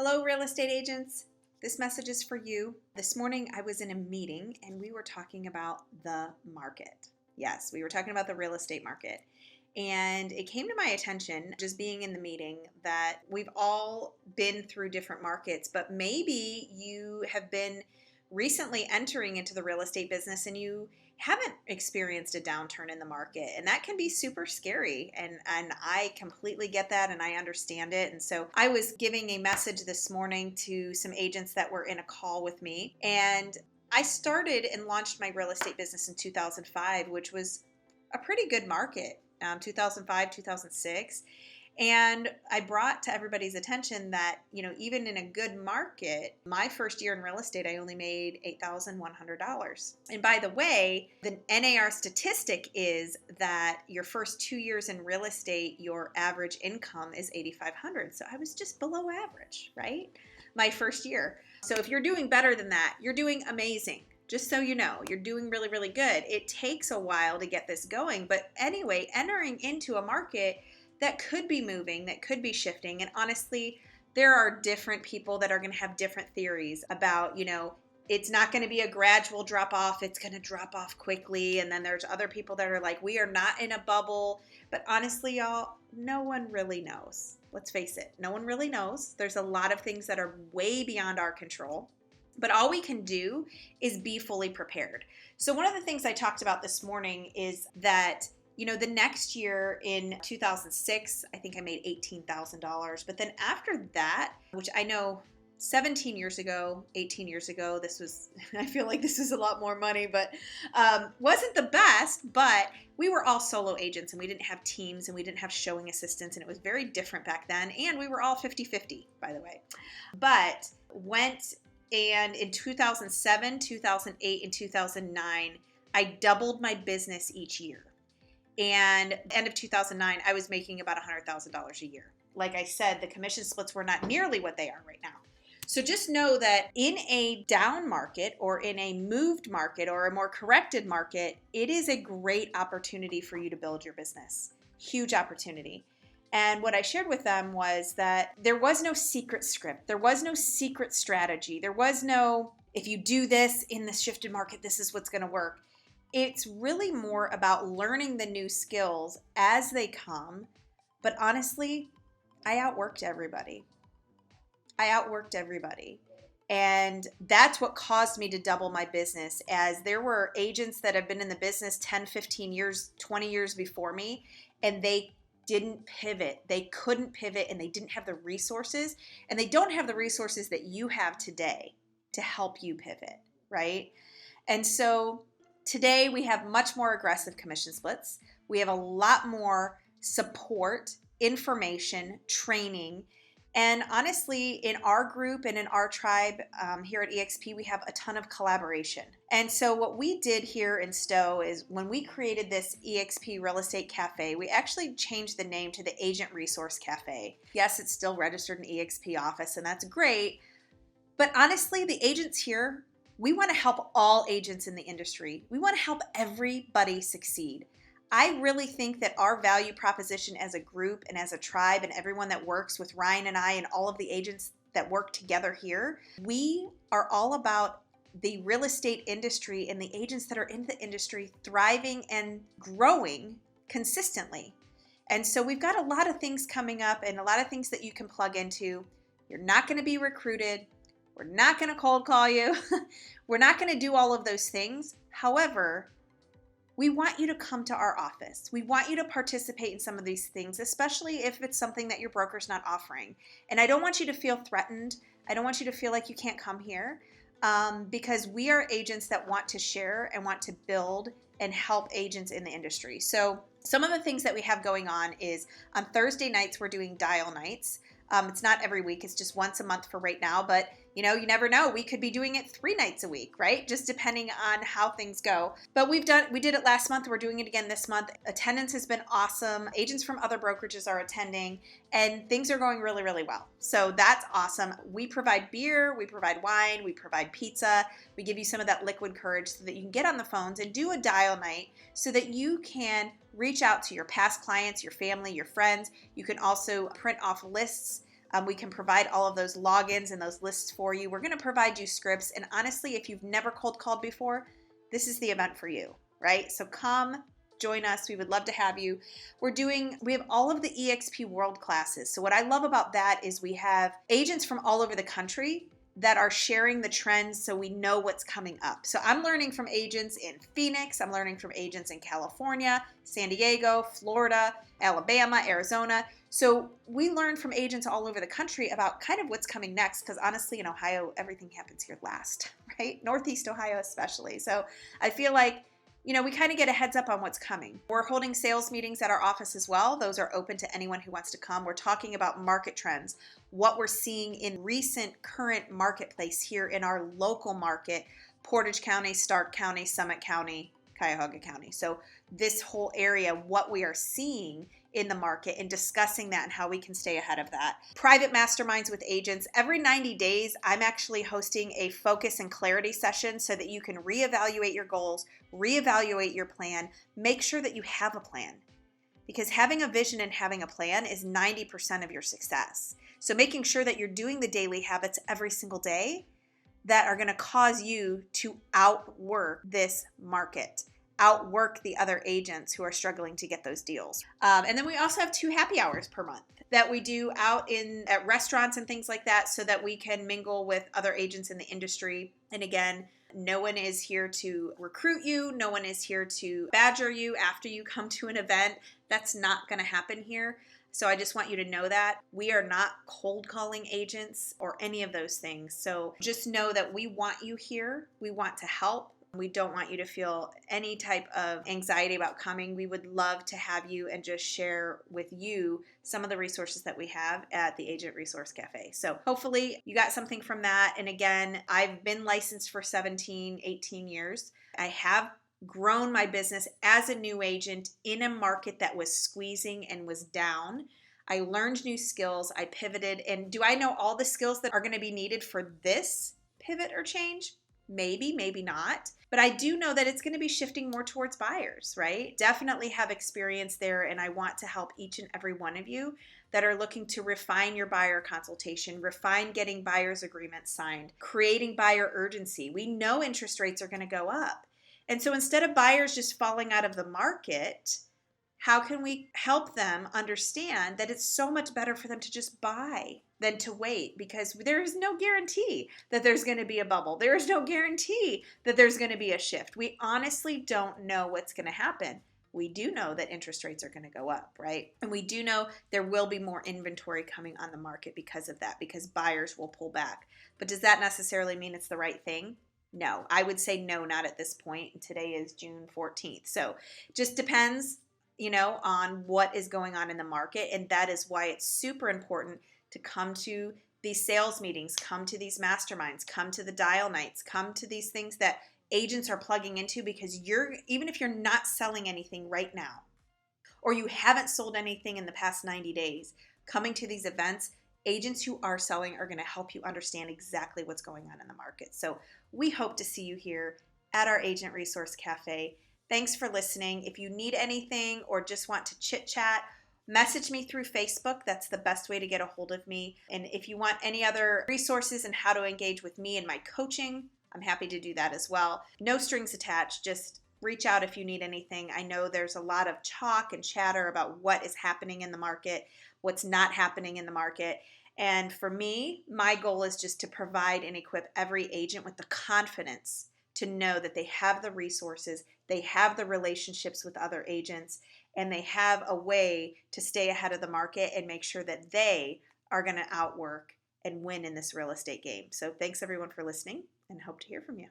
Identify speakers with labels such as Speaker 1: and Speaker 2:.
Speaker 1: Hello, real estate agents. This message is for you. This morning I was in a meeting and we were talking about the market. Yes, we were talking about the real estate market. And it came to my attention, just being in the meeting, that we've all been through different markets, but maybe you have been recently entering into the real estate business and you haven't experienced a downturn in the market, and that can be super scary, and I completely get that and I understand it. And so I was giving a message this morning to some agents that were in a call with me, and I started and launched my real estate business in 2005, which was a pretty good market, 2005, 2006. And I brought to everybody's attention that, even in a good market, my first year in real estate, I only made $8,100. And by the way, the NAR statistic is that your first 2 years in real estate, your average income is $8,500. So I was just below average, right? My first year. So if you're doing better than that, you're doing amazing. Just so you know, you're doing really, really good. It takes a while to get this going. But anyway, entering into a market that could be moving, that could be shifting. And honestly, there are different people that are going to have different theories about, it's not going to be a gradual drop off. It's going to drop off quickly. And then there's other people that are like, we are not in a bubble. But honestly, y'all, no one really knows. Let's face it. No one really knows. There's a lot of things that are way beyond our control. But all we can do is be fully prepared. So one of the things I talked about this morning is that the next year in 2006, I think I made $18,000. But then after that, which I know 17 years ago, 18 years ago, I feel like this was a lot more money, but wasn't the best. But we were all solo agents and we didn't have teams and we didn't have showing assistants. And it was very different back then. And we were all 50-50, by the way. But and in 2007, 2008, and 2009, I doubled my business each year. And end of 2009, I was making about $100,000 a year. Like I said, the commission splits were not nearly what they are right now. So just know that in a down market or in a moved market or a more corrected market, it is a great opportunity for you to build your business. Huge opportunity. And what I shared with them was that there was no secret script. There was no secret strategy. There was no, if you do this in the shifted market, this is what's going to work. It's really more about learning the new skills as they come. But honestly, I outworked everybody. And that's what caused me to double my business, as there were agents that have been in the business 10, 15 years, 20 years before me, and they didn't pivot. They couldn't pivot, and they didn't have the resources, and they don't have the resources that you have today to help you pivot, right? And so today we have much more aggressive commission splits. We have a lot more support, information, training, and honestly, in our group and in our tribe here at EXP, we have a ton of collaboration. And so what we did here in Stowe is when we created this EXP Real Estate Cafe, we actually changed the name to the Agent Resource Cafe. Yes, it's still registered in EXP office, and that's great. But honestly, the agents here, we want to help all agents in the industry. We want to help everybody succeed. I really think that our value proposition as a group and as a tribe and everyone that works with Ryan and I and all of the agents that work together here, we are all about the real estate industry and the agents that are in the industry thriving and growing consistently. And so we've got a lot of things coming up and a lot of things that you can plug into. You're not going to be recruited. We're not going to cold call you. We're not going to do all of those things. However, we want you to come to our office. We want you to participate in some of these things, especially if it's something that your broker's not offering. And I don't want you to feel threatened. I don't want you to feel like you can't come here because we are agents that want to share and want to build and help agents in the industry. So some of the things that we have going on is on Thursday nights, we're doing dial nights. It's not every week. It's just once a month for right now. But, you never know. We could be doing it 3 nights a week, right? Just depending on how things go. But we did it last month. We're doing it again this month. Attendance has been awesome. Agents from other brokerages are attending, and things are going really, really well. So that's awesome. We provide beer. We provide wine. We provide pizza. We give you some of that liquid courage so that you can get on the phones and do a dial night so that you can reach out to your past clients, your family, your friends. You can also print off lists We can provide all of those logins and those lists for you. We're going to provide you scripts. And honestly, if you've never cold called before, this is the event for you, right? So come join us. We would love to have you. We have all of the EXP World classes. So what I love about that is we have agents from all over the country that are sharing the trends so we know what's coming up. So I'm learning from agents in Phoenix, I'm learning from agents in California, San Diego, Florida, Alabama, Arizona. So we learn from agents all over the country about kind of what's coming next, because honestly in Ohio, everything happens here last, right? Northeast Ohio especially. So I feel like we kind of get a heads up on what's coming. We're holding sales meetings at our office as well. Those are open to anyone who wants to come. We're talking about market trends, what we're seeing in recent current marketplace here in our local market, Portage County, Stark County, Summit County, Cuyahoga County. So this whole area, what we are seeing in the market and discussing that and how we can stay ahead of that. Private masterminds with agents. Every 90 days, I'm actually hosting a focus and clarity session so that you can reevaluate your goals, reevaluate your plan, make sure that you have a plan. Because having a vision and having a plan is 90% of your success. So making sure that you're doing the daily habits every single day that are going to cause you to outwork this market, outwork the other agents who are struggling to get those deals. And then we also have 2 happy hours per month that we do out at restaurants and things like that so that we can mingle with other agents in the industry. And again, no one is here to recruit you. No one is here to badger you after you come to an event. That's not going to happen here. So I just want you to know that we are not cold calling agents or any of those things. So just know that we want you here. We want to help. We don't want you to feel any type of anxiety about coming. We would love to have you and just share with you some of the resources that we have at the Agent Resource Cafe. So hopefully you got something from that. And again, I've been licensed for 17, 18 years. I have grown my business as a new agent in a market that was squeezing and was down. I learned new skills. I pivoted. And do I know all the skills that are going to be needed for this pivot or change? Maybe, maybe not. But I do know that it's going to be shifting more towards buyers, right? Definitely have experience there, and I want to help each and every one of you that are looking to refine your buyer consultation, refine getting buyer's agreements signed, creating buyer urgency. We know interest rates are going to go up. And so instead of buyers just falling out of the market, how can we help them understand that it's so much better for them to just buy than to wait? Because there is no guarantee that there's going to be a bubble. There is no guarantee that there's going to be a shift. We honestly don't know what's going to happen. We do know that interest rates are going to go up, right? And we do know there will be more inventory coming on the market because of that, because buyers will pull back. But does that necessarily mean it's the right thing? No, I would say no, not at this point. Today is June 14th. So it just depends on what is going on in the market. And that is why it's super important to come to these sales meetings, come to these masterminds, come to the dial nights, come to these things that agents are plugging into, because even if you're not selling anything right now, or you haven't sold anything in the past 90 days, coming to these events, agents who are selling are going to help you understand exactly what's going on in the market. So we hope to see you here at our Agent Resource Cafe. Thanks for listening. If you need anything or just want to chit chat, message me through Facebook. That's the best way to get a hold of me. And if you want any other resources and how to engage with me and my coaching, I'm happy to do that as well. No strings attached. Just reach out if you need anything. I know there's a lot of talk and chatter about what is happening in the market, what's not happening in the market. And for me, my goal is just to provide and equip every agent with the confidence to know that they have the resources, they have the relationships with other agents, and they have a way to stay ahead of the market and make sure that they are going to outwork and win in this real estate game. So thanks everyone for listening, and hope to hear from you.